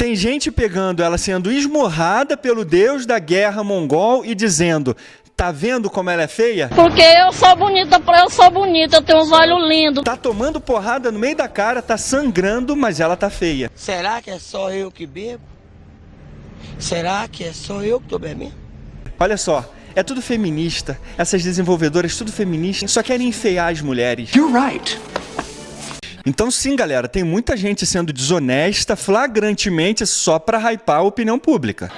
Tem gente pegando ela sendo esmurrada pelo deus da guerra mongol e dizendo: tá vendo como ela é feia? Porque eu sou bonita, eu tenho uns olhos lindos. Tá tomando porrada no meio da cara, tá sangrando, mas ela tá feia. Será que é só eu que bebo? Será que é só eu que tô bebendo? Olha só, é tudo feminista. Essas desenvolvedoras, tudo feminista, só querem enfeiar as mulheres. You're right. Então sim, galera, tem muita gente sendo desonesta flagrantemente só pra hypar a opinião pública.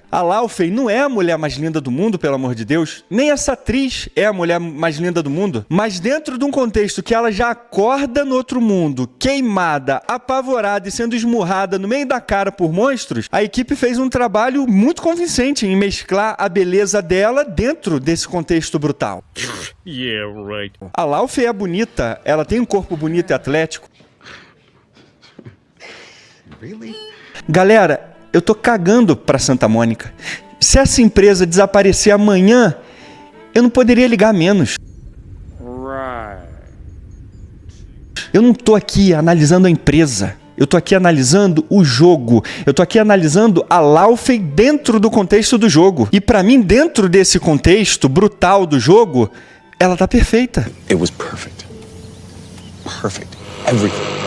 A Laufey não é a mulher mais linda do mundo, pelo amor de Deus. Nem essa atriz é a mulher mais linda do mundo. Mas dentro de um contexto que ela já acorda no outro mundo, queimada, apavorada e sendo esmurrada no meio da cara por monstros, a equipe fez um trabalho muito convincente em mesclar a beleza dela dentro desse contexto brutal. Yeah, right. A Laufey é bonita, ela tem um corpo bonito e atlético. Really? Galera, eu tô cagando pra Santa Mônica. Se essa empresa desaparecer amanhã, eu não poderia ligar menos. Eu não tô aqui analisando a empresa. Eu tô aqui analisando o jogo. Eu tô aqui analisando a Laufey dentro do contexto do jogo. E pra mim, dentro desse contexto brutal do jogo, ela tá perfeita. It was perfect. Perfect. Everything.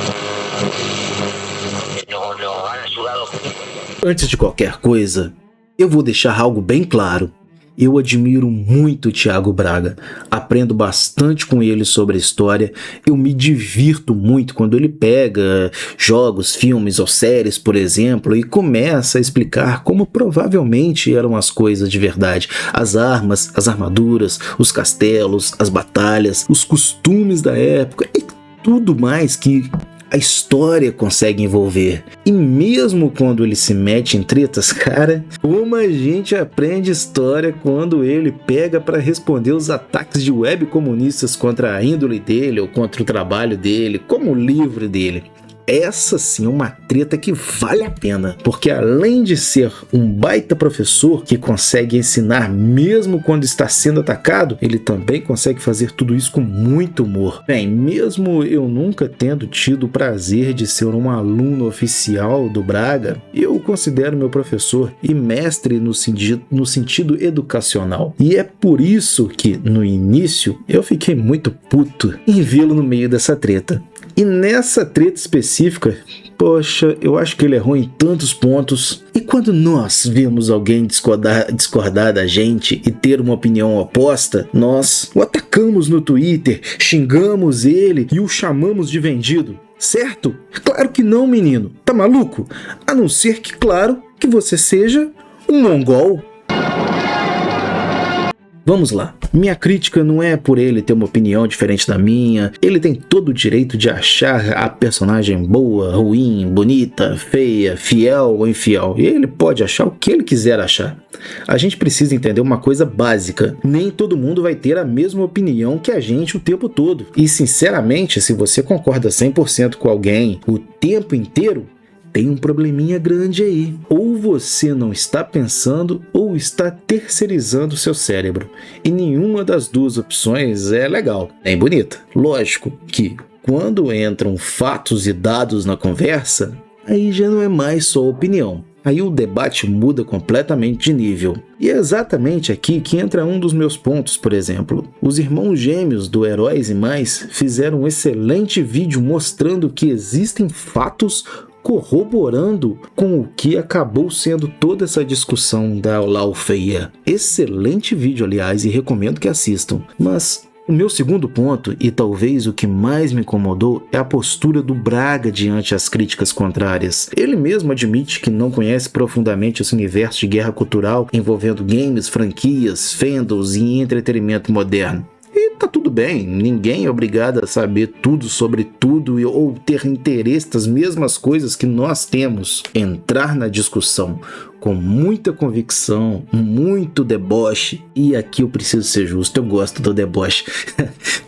Antes de qualquer coisa, eu vou deixar algo bem claro. Eu admiro muito o Thiago Braga, aprendo bastante com ele sobre a história, eu me divirto muito quando ele pega jogos, filmes ou séries, por exemplo, e começa a explicar como provavelmente eram as coisas de verdade. As armas, as armaduras, os castelos, as batalhas, os costumes da época e tudo mais que a história consegue envolver. E mesmo quando ele se mete em tretas, cara, como a gente aprende história quando ele pega para responder os ataques de web comunistas contra a índole dele ou contra o trabalho dele, como o livro dele. Essa sim é uma treta que vale a pena, porque além de ser um baita professor que consegue ensinar mesmo quando está sendo atacado, ele também consegue fazer tudo isso com muito humor. Bem, mesmo eu nunca tendo tido o prazer de ser um aluno oficial do Braga, eu o considero meu professor e mestre no sentido educacional. E é por isso que, no início, eu fiquei muito puto em vê-lo no meio dessa treta. E nessa treta específica, poxa, eu acho que ele errou em tantos pontos. E quando nós vemos alguém discordar da gente e ter uma opinião oposta, nós o atacamos no Twitter, xingamos ele e o chamamos de vendido. Certo? Claro que não, menino. Tá maluco? A não ser que, claro, que você seja um mongol. Vamos lá, minha crítica não é por ele ter uma opinião diferente da minha, ele tem todo o direito de achar a personagem boa, ruim, bonita, feia, fiel ou infiel, e ele pode achar o que ele quiser achar. A gente precisa entender uma coisa básica, nem todo mundo vai ter a mesma opinião que a gente o tempo todo, e sinceramente, se você concorda 100% com alguém o tempo inteiro, tem um probleminha grande aí. Ou você não está pensando ou está terceirizando seu cérebro. E nenhuma das duas opções é legal, nem bonita. Lógico que quando entram fatos e dados na conversa, aí já não é mais só opinião. Aí o debate muda completamente de nível. E é exatamente aqui que entra um dos meus pontos, por exemplo. Os irmãos gêmeos do Heróis e Mais fizeram um excelente vídeo mostrando que existem fatos corroborando com o que acabou sendo toda essa discussão da Laufey. Excelente vídeo, aliás, e recomendo que assistam. Mas o meu segundo ponto, e talvez o que mais me incomodou, é a postura do Braga diante as críticas contrárias. Ele mesmo admite que não conhece profundamente esse universo de guerra cultural envolvendo games, franquias, fandoms e entretenimento moderno. E tá tudo bem, ninguém é obrigado a saber tudo sobre tudo ou ter interesse nas mesmas coisas que nós temos. Entrar na discussão com muita convicção, muito deboche, e aqui eu preciso ser justo, eu gosto do deboche,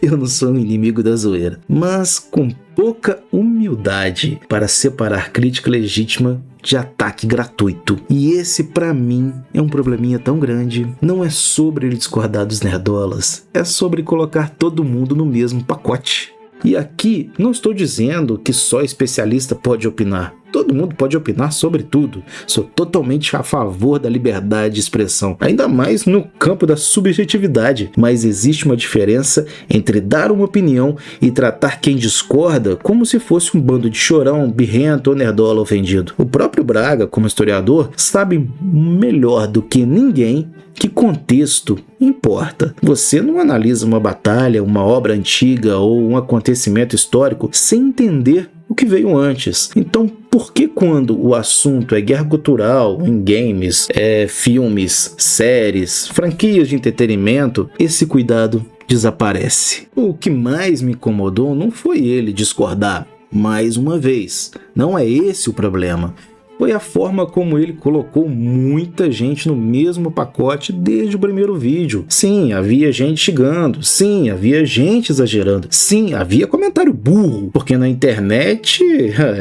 eu não sou um inimigo da zoeira, mas com pouca humildade para separar crítica legítima de ataque gratuito. E esse, pra mim, é um probleminha tão grande. Não é sobre ele discordar dos nerdolas, é sobre colocar todo mundo no mesmo pacote. E aqui não estou dizendo que só especialista pode opinar. Todo mundo pode opinar sobre tudo. Sou totalmente a favor da liberdade de expressão, ainda mais no campo da subjetividade. Mas existe uma diferença entre dar uma opinião e tratar quem discorda como se fosse um bando de chorão, birrento ou nerdola ofendido. O próprio Braga, como historiador, sabe melhor do que ninguém que contexto importa. Você não analisa uma batalha, uma obra antiga ou um acontecimento histórico sem entender o que veio antes. Então, por que quando o assunto é guerra cultural, em games, filmes, séries, franquias de entretenimento, esse cuidado desaparece? O que mais me incomodou não foi ele discordar. Mais uma vez, não é esse o problema. Foi a forma como ele colocou muita gente no mesmo pacote desde o primeiro vídeo. Sim, havia gente xingando. Sim, havia gente exagerando. Sim, havia comentário burro, porque na internet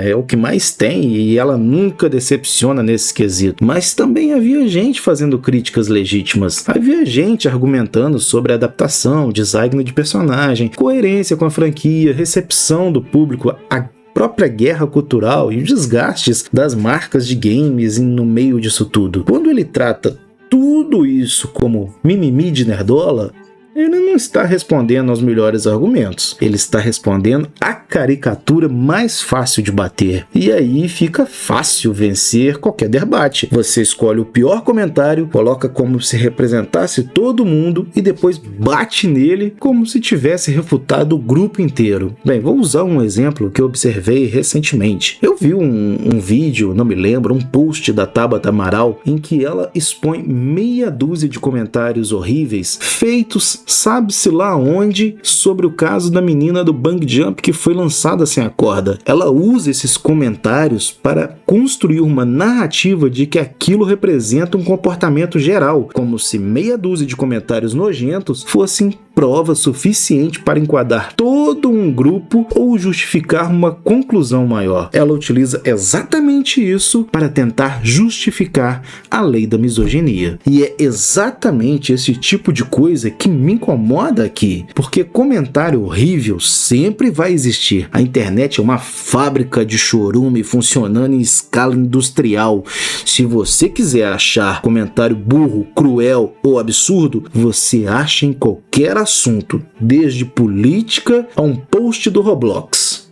é o que mais tem e ela nunca decepciona nesse quesito. Mas também havia gente fazendo críticas legítimas. Havia gente argumentando sobre adaptação, design de personagem, coerência com a franquia, recepção do público, a própria guerra cultural e os desgastes das marcas de games no meio disso tudo. Quando ele trata tudo isso como mimimi de nerdola, ele não está respondendo aos melhores argumentos. Ele está respondendo à caricatura mais fácil de bater. E aí fica fácil vencer qualquer debate. Você escolhe o pior comentário, coloca como se representasse todo mundo e depois bate nele como se tivesse refutado o grupo inteiro. Bem, vou usar um exemplo que eu observei recentemente. Eu vi um vídeo, não me lembro, um post da Tabata Amaral em que ela expõe meia dúzia de comentários horríveis feitos sabe-se lá onde sobre o caso da menina do bang jump que foi lançada sem a corda. Ela usa esses comentários para construir uma narrativa de que aquilo representa um comportamento geral, como se meia dúzia de comentários nojentos fossem prova suficiente para enquadrar todo um grupo ou justificar uma conclusão maior. Ela utiliza exatamente isso para tentar justificar a lei da misoginia. E é exatamente esse tipo de coisa que me incomoda aqui, porque comentário horrível sempre vai existir. A internet é uma fábrica de chorume funcionando em escala industrial. Se você quiser achar comentário burro, cruel ou absurdo, você acha em qualquer assunto, desde política a um post do Roblox.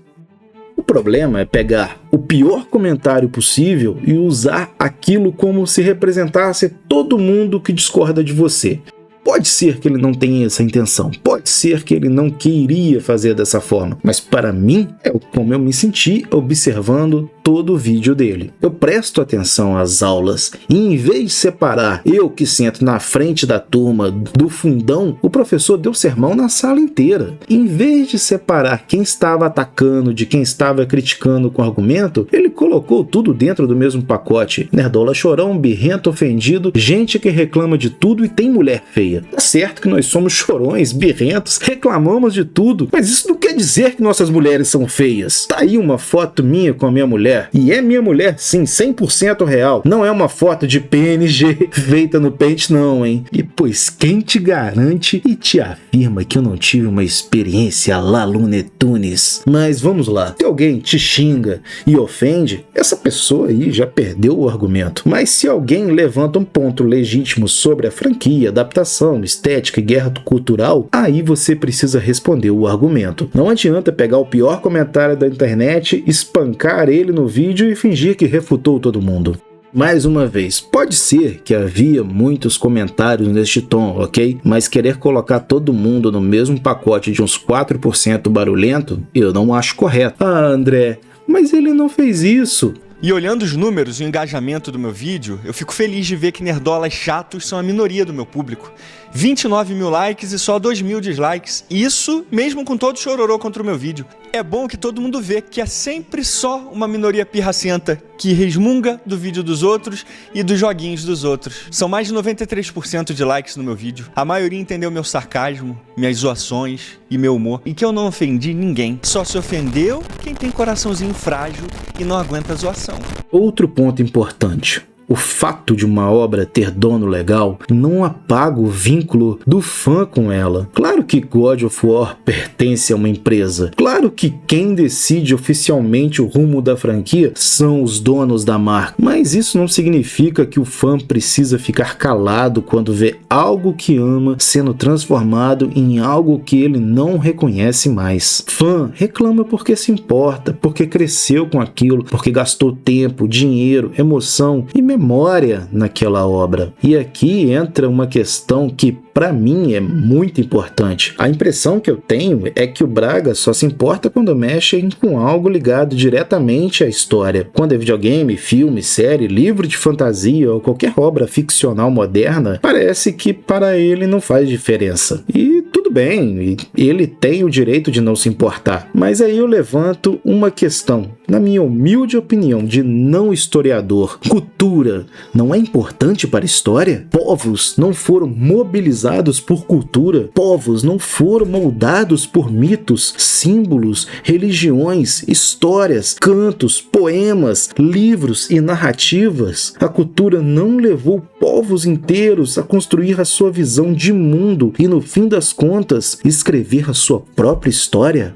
O problema é pegar o pior comentário possível e usar aquilo como se representasse todo mundo que discorda de você. Pode ser que ele não tenha essa intenção, pode ser que ele não queria fazer dessa forma, mas para mim é como eu me senti observando todo o vídeo dele. Eu presto atenção às aulas e em vez de separar eu que sento na frente da turma do fundão, o professor deu sermão na sala inteira. Em vez de separar quem estava atacando de quem estava criticando com argumento, ele colocou tudo dentro do mesmo pacote. Nerdola chorão, birrento, ofendido, gente que reclama de tudo e tem mulher feia. Tá certo que nós somos chorões, birrentos, reclamamos de tudo, mas isso não quer dizer que nossas mulheres são feias. Tá aí uma foto minha com a minha mulher, e é minha mulher sim, 100% real. Não é uma foto de PNG feita no Paint não, hein? E pois quem te garante e te afirma que eu não tive uma experiência lá Looney Tunes? Mas vamos lá, se alguém te xinga e ofende, essa pessoa aí já perdeu o argumento. Mas se alguém levanta um ponto legítimo sobre a franquia, adaptação, estética e guerra cultural, aí você precisa responder o argumento. Não adianta pegar o pior comentário da internet, espancar ele no vídeo e fingir que refutou todo mundo. Mais uma vez, pode ser que havia muitos comentários neste tom, ok? Mas querer colocar todo mundo no mesmo pacote de uns 4% barulhento, eu não acho correto. Ah, André, mas ele não fez isso. E olhando os números e o engajamento do meu vídeo, eu fico feliz de ver que nerdolas chatos são a minoria do meu público. 29 mil likes e só 2 mil dislikes. Isso mesmo com todo chororô contra o meu vídeo. É bom que todo mundo vê que é sempre só uma minoria pirracenta que resmunga do vídeo dos outros e dos joguinhos dos outros. São mais de 93% de likes no meu vídeo. A maioria entendeu meu sarcasmo, minhas zoações e meu humor. E que eu não ofendi ninguém. Só se ofendeu quem tem coraçãozinho frágil e não aguenta a zoação. Outro ponto importante. O fato de uma obra ter dono legal não apaga o vínculo do fã com ela. Claro que God of War pertence a uma empresa. Claro que quem decide oficialmente o rumo da franquia são os donos da marca. Mas isso não significa que o fã precisa ficar calado quando vê algo que ama sendo transformado em algo que ele não reconhece mais. Fã reclama porque se importa, porque cresceu com aquilo, porque gastou tempo, dinheiro, emoção e memória naquela obra. E aqui entra uma questão que para mim é muito importante. A impressão que eu tenho é que o Braga só se importa quando mexem com algo ligado diretamente à história. Quando é videogame, filme, série, livro de fantasia ou qualquer obra ficcional moderna, parece que para ele não faz diferença. E tudo bem, ele tem o direito de não se importar. Mas aí eu levanto uma questão. Na minha humilde opinião de não historiador, cultura não é importante para a história? Povos não foram mobilizados por cultura? Povos não foram moldados por mitos, símbolos, religiões, histórias, cantos, poemas, livros e narrativas? A cultura não levou povos inteiros a construir a sua visão de mundo e, no fim das contas, escrever a sua própria história?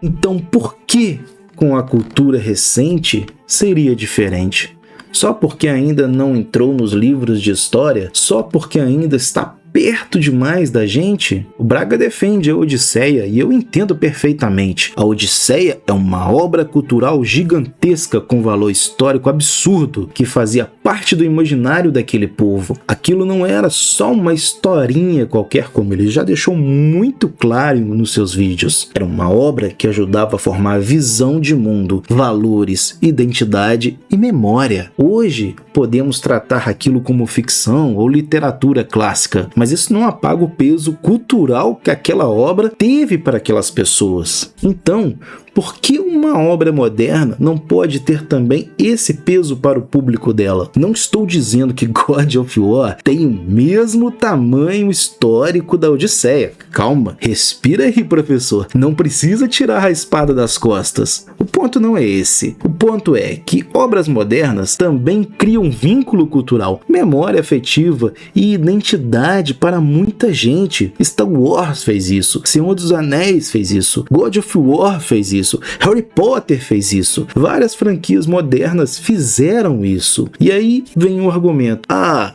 Então, por que com a cultura recente seria diferente? Só porque ainda não entrou nos livros de história? Só porque ainda está perto demais da gente? O Braga defende a Odisseia e eu entendo perfeitamente. A Odisseia é uma obra cultural gigantesca com valor histórico absurdo que fazia parte do imaginário daquele povo. Aquilo não era só uma historinha qualquer, como ele já deixou muito claro nos seus vídeos. Era uma obra que ajudava a formar visão de mundo, valores, identidade e memória. Hoje podemos tratar aquilo como ficção ou literatura clássica, mas isso não apaga o peso cultural que aquela obra teve para aquelas pessoas. Então, por que uma obra moderna não pode ter também esse peso para o público dela? Não estou dizendo que God of War tem o mesmo tamanho histórico da Odisseia. Calma, respira aí, professor. Não precisa tirar a espada das costas. O ponto não é esse. O ponto é que obras modernas também criam vínculo cultural, memória afetiva e identidade para muita gente. Star Wars fez isso, Senhor dos Anéis fez isso, God of War fez isso, Harry Potter fez isso, várias franquias modernas fizeram isso. E aí vem o argumento: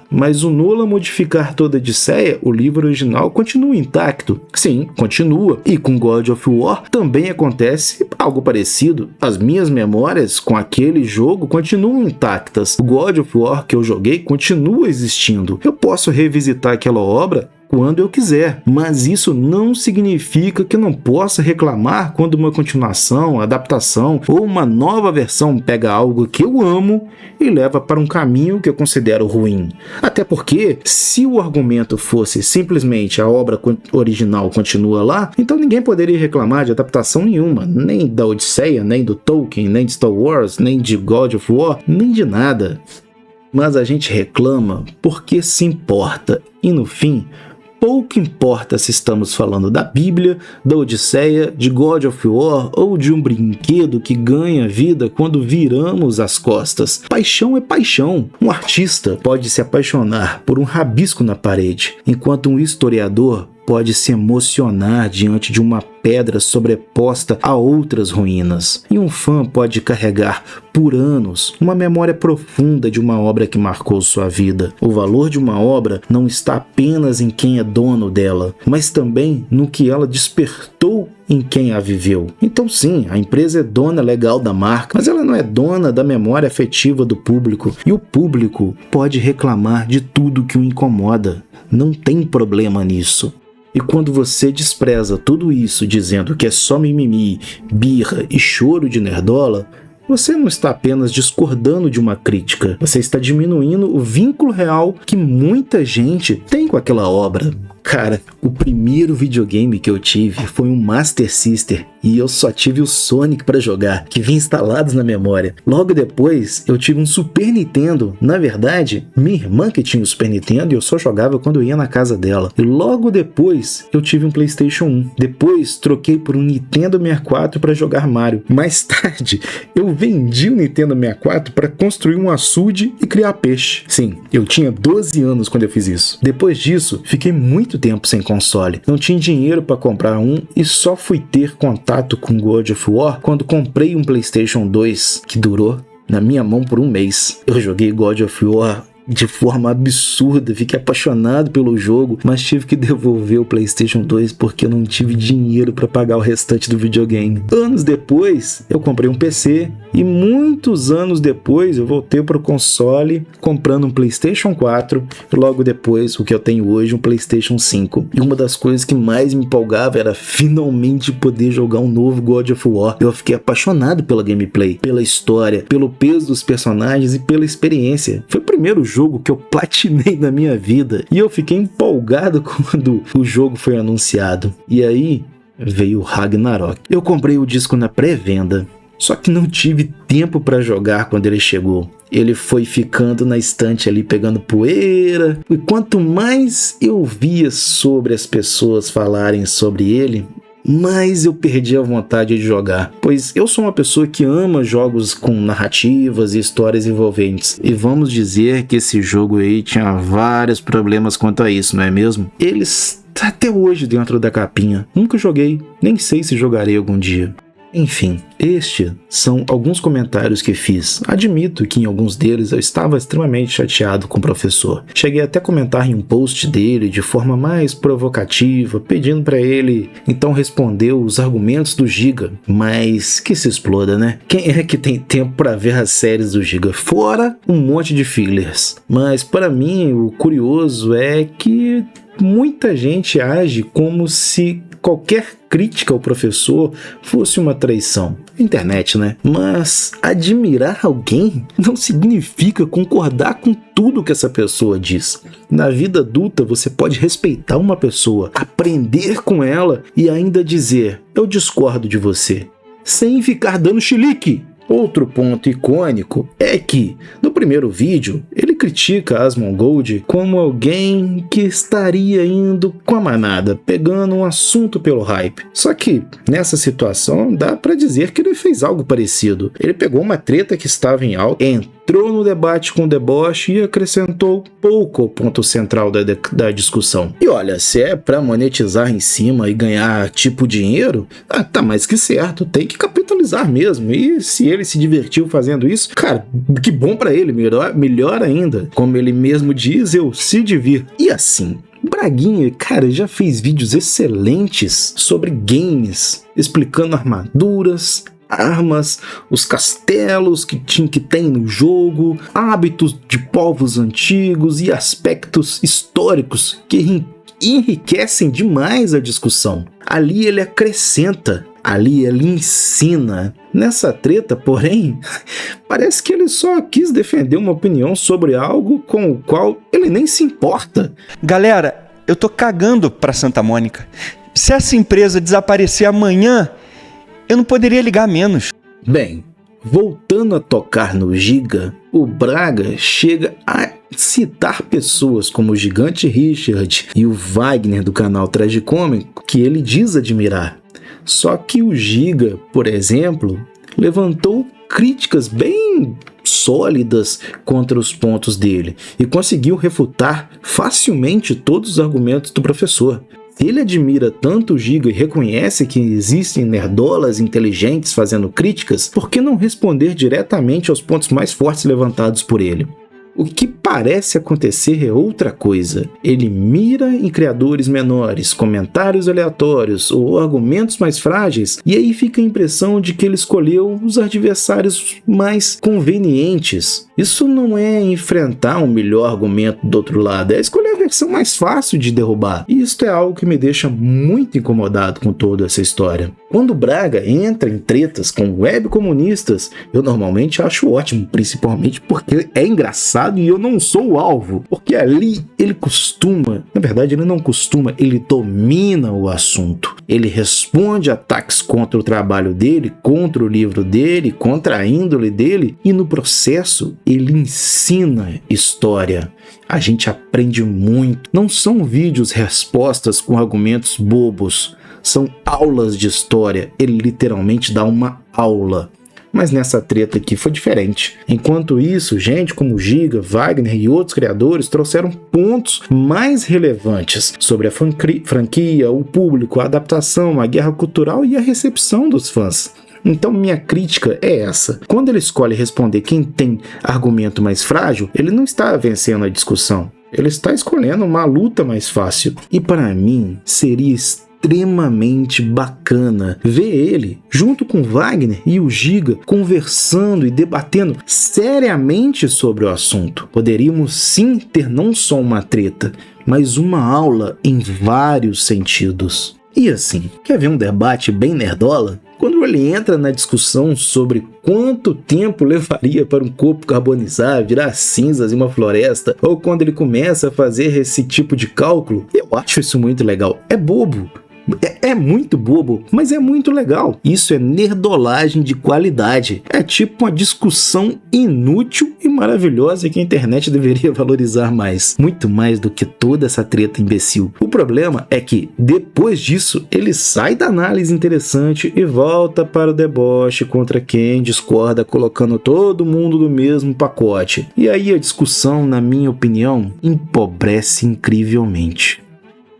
mas o Nolan modificar toda a Odisseia, o livro original continua intacto. Sim, continua. E com God of War também acontece algo parecido. As minhas memórias com aquele jogo continuam intactas. O God of War que eu joguei continua existindo. Eu posso revisitar aquela obra quando eu quiser, mas isso não significa que eu não possa reclamar quando uma continuação, adaptação ou uma nova versão pega algo que eu amo e leva para um caminho que eu considero ruim. Até porque, se o argumento fosse simplesmente a obra original continua lá, então ninguém poderia reclamar de adaptação nenhuma, nem da Odisseia, nem do Tolkien, nem de Star Wars, nem de God of War, nem de nada. Mas a gente reclama porque se importa, e no fim, pouco importa se estamos falando da Bíblia, da Odisseia, de God of War ou de um brinquedo que ganha vida quando viramos as costas. Paixão é paixão. Um artista pode se apaixonar por um rabisco na parede, enquanto um historiador pode se emocionar diante de uma pedra sobreposta a outras ruínas. E um fã pode carregar por anos uma memória profunda de uma obra que marcou sua vida. O valor de uma obra não está apenas em quem é dono dela, mas também no que ela despertou em quem a viveu. Então sim, a empresa é dona legal da marca, mas ela não é dona da memória afetiva do público. E o público pode reclamar de tudo que o incomoda. Não tem problema nisso. E quando você despreza tudo isso dizendo que é só mimimi, birra e choro de nerdola, você não está apenas discordando de uma crítica, você está diminuindo o vínculo real que muita gente tem com aquela obra. Cara, o primeiro videogame que eu tive foi um Master System e eu só tive o Sonic para jogar, que vinha instalados na memória. Logo depois, eu tive um Super Nintendo. Na verdade, minha irmã que tinha o Super Nintendo e eu só jogava quando eu ia na casa dela. E logo depois, eu tive um PlayStation 1. Depois, troquei por um Nintendo 64 para jogar Mario. Mais tarde, eu vendi o Nintendo 64 para construir um açude e criar peixe. Sim, eu tinha 12 anos quando eu fiz isso. Depois disso, fiquei muito muito tempo sem console. Não tinha dinheiro para comprar um e só fui ter contato com God of War quando comprei um PlayStation 2 que durou na minha mão por um mês. Eu joguei God of War de forma absurda, fiquei apaixonado pelo jogo, mas tive que devolver o PlayStation 2 porque eu não tive dinheiro para pagar o restante do videogame. Anos depois, eu comprei um PC e muitos anos depois eu voltei para o console comprando um PlayStation 4 e logo depois o que eu tenho hoje, um PlayStation 5. E uma das coisas que mais me empolgava era finalmente poder jogar um novo God of War. Eu fiquei apaixonado pela gameplay, pela história, pelo peso dos personagens e pela experiência. Foi o primeiro jogo que eu platinei na minha vida e eu fiquei empolgado quando o jogo foi anunciado. E aí veio o Ragnarok. Eu comprei o disco na pré-venda, só que não tive tempo para jogar quando ele chegou. Ele foi ficando na estante ali pegando poeira, e quanto mais eu via sobre as pessoas falarem sobre ele, mas eu perdi a vontade de jogar, pois eu sou uma pessoa que ama jogos com narrativas e histórias envolventes, e vamos dizer que esse jogo aí tinha vários problemas quanto a isso, não é mesmo? Eles tá até hoje dentro da capinha, nunca joguei, nem sei se jogarei algum dia. Enfim, estes são alguns comentários que fiz. Admito que em alguns deles eu estava extremamente chateado com o professor. Cheguei até a comentar em um post dele de forma mais provocativa, pedindo para ele então responder os argumentos do Giga. Mas que se exploda, né? Quem é que tem tempo para ver as séries do Giga? Fora um monte de fillers. Mas para mim o curioso é que muita gente age como se qualquer crítica ao professor fosse uma traição. Internet, né? Mas admirar alguém não significa concordar com tudo que essa pessoa diz. Na vida adulta, você pode respeitar uma pessoa, aprender com ela e ainda dizer: eu discordo de você, sem ficar dando chilique. Outro ponto icônico é que, no primeiro vídeo, ele critica Asmongold como alguém que estaria indo com a manada, pegando um assunto pelo hype. Só que, nessa situação, dá pra dizer que ele fez algo parecido. Ele pegou uma treta que estava em alta, entrou no debate com deboche e acrescentou pouco ao ponto central da discussão. E olha, se é pra monetizar em cima e ganhar tipo dinheiro, tá mais que certo, tem que capitalizar mesmo. E se ele se divertiu fazendo isso, cara, que bom pra ele, melhor ainda. Como ele mesmo diz, eu se divirto. E assim, Braguinha, cara, já fez vídeos excelentes sobre games, explicando armaduras, armas, os castelos que tem no jogo, hábitos de povos antigos e aspectos históricos que enriquecem demais a discussão. Ali ele acrescenta, ali ele ensina. Nessa treta, porém, parece que ele só quis defender uma opinião sobre algo com o qual ele nem se importa. Galera, eu tô cagando pra Santa Mônica. Se essa empresa desaparecer amanhã, eu não poderia ligar menos. Bem, voltando a tocar no Giga, o Braga chega a citar pessoas como o Gigante Richard e o Wagner do canal Tragicômico, que ele diz admirar. Só que o Giga, por exemplo, levantou críticas bem sólidas contra os pontos dele e conseguiu refutar facilmente todos os argumentos do professor. Se ele admira tanto o Giga e reconhece que existem nerdolas inteligentes fazendo críticas, por que não responder diretamente aos pontos mais fortes levantados por ele? O que parece acontecer é outra coisa. Ele mira em criadores menores, comentários aleatórios ou argumentos mais frágeis, e aí fica a impressão de que ele escolheu os adversários mais convenientes. Isso não é enfrentar um melhor argumento do outro lado, é escolher a versão mais fácil de derrubar. E isso é algo que me deixa muito incomodado com toda essa história. Quando Braga entra em tretas com webcomunistas, eu normalmente acho ótimo, principalmente porque é engraçado e eu não sou o alvo, porque ali ele costuma, na verdade ele não costuma, ele domina o assunto. Ele responde ataques contra o trabalho dele, contra o livro dele, contra a índole dele, e no processo ele ensina história. A gente aprende muito. Não são vídeos respostas com argumentos bobos, são aulas de história. Ele literalmente dá uma aula. Mas nessa treta aqui foi diferente. Enquanto isso, gente como Giga, Wagner e outros criadores trouxeram pontos mais relevantes sobre a franquia, o público, a adaptação, a guerra cultural e a recepção dos fãs. Então minha crítica é essa. Quando ele escolhe responder quem tem argumento mais frágil, ele não está vencendo a discussão. Ele está escolhendo uma luta mais fácil. E para mim, seria extremamente bacana ver ele, junto com Wagner e o Giga, conversando e debatendo seriamente sobre o assunto. Poderíamos sim ter não só uma treta, mas uma aula em vários sentidos. E assim, quer ver um debate bem nerdola? Quando ele entra na discussão sobre quanto tempo levaria para um corpo carbonizar, virar cinzas em uma floresta, ou quando ele começa a fazer esse tipo de cálculo, eu acho isso muito legal. É bobo. É muito bobo, mas é muito legal. Isso é nerdolagem de qualidade. É tipo uma discussão inútil e maravilhosa que a internet deveria valorizar mais. Muito mais do que toda essa treta imbecil. O problema é que, depois disso, ele sai da análise interessante e volta para o deboche contra quem discorda, colocando todo mundo no mesmo pacote. E aí a discussão, na minha opinião, empobrece incrivelmente.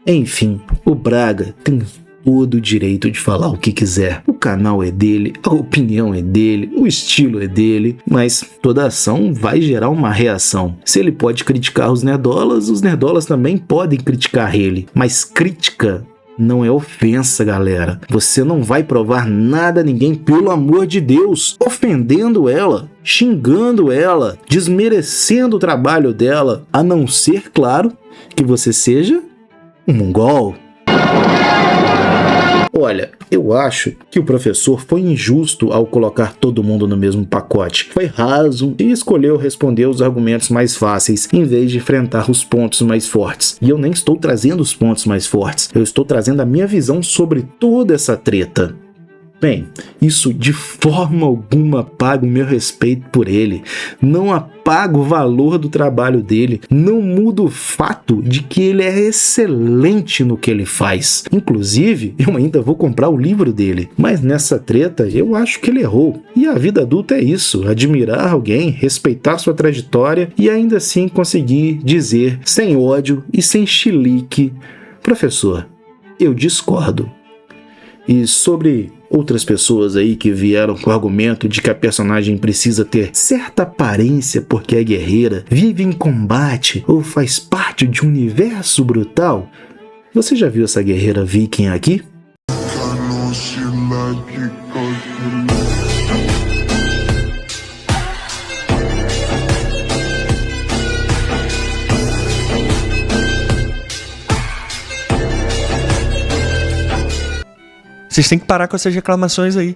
Enfim, o Braga tem todo o direito de falar o que quiser. O canal é dele, a opinião é dele, o estilo é dele, mas toda ação vai gerar uma reação. Se ele pode criticar os nerdolas também podem criticar ele. Mas crítica não é ofensa, galera. Você não vai provar nada a ninguém, pelo amor de Deus, ofendendo ela, xingando ela, desmerecendo o trabalho dela, a não ser, claro, que você seja um mongol. Olha, eu acho que o professor foi injusto ao colocar todo mundo no mesmo pacote. Foi raso e escolheu responder os argumentos mais fáceis, em vez de enfrentar os pontos mais fortes. E eu nem estou trazendo os pontos mais fortes, eu estou trazendo a minha visão sobre toda essa treta. Bem, isso de forma alguma apaga o meu respeito por ele, não apaga o valor do trabalho dele, não muda o fato de que ele é excelente no que ele faz. Inclusive, eu ainda vou comprar o livro dele, mas nessa treta eu acho que ele errou. E a vida adulta é isso, admirar alguém, respeitar sua trajetória e ainda assim conseguir dizer, sem ódio e sem chilique, professor, eu discordo. E sobre outras pessoas aí que vieram com o argumento de que a personagem precisa ter certa aparência porque é guerreira, vive em combate ou faz parte de um universo brutal, você já viu essa guerreira viking aqui? Vocês têm que parar com essas reclamações aí.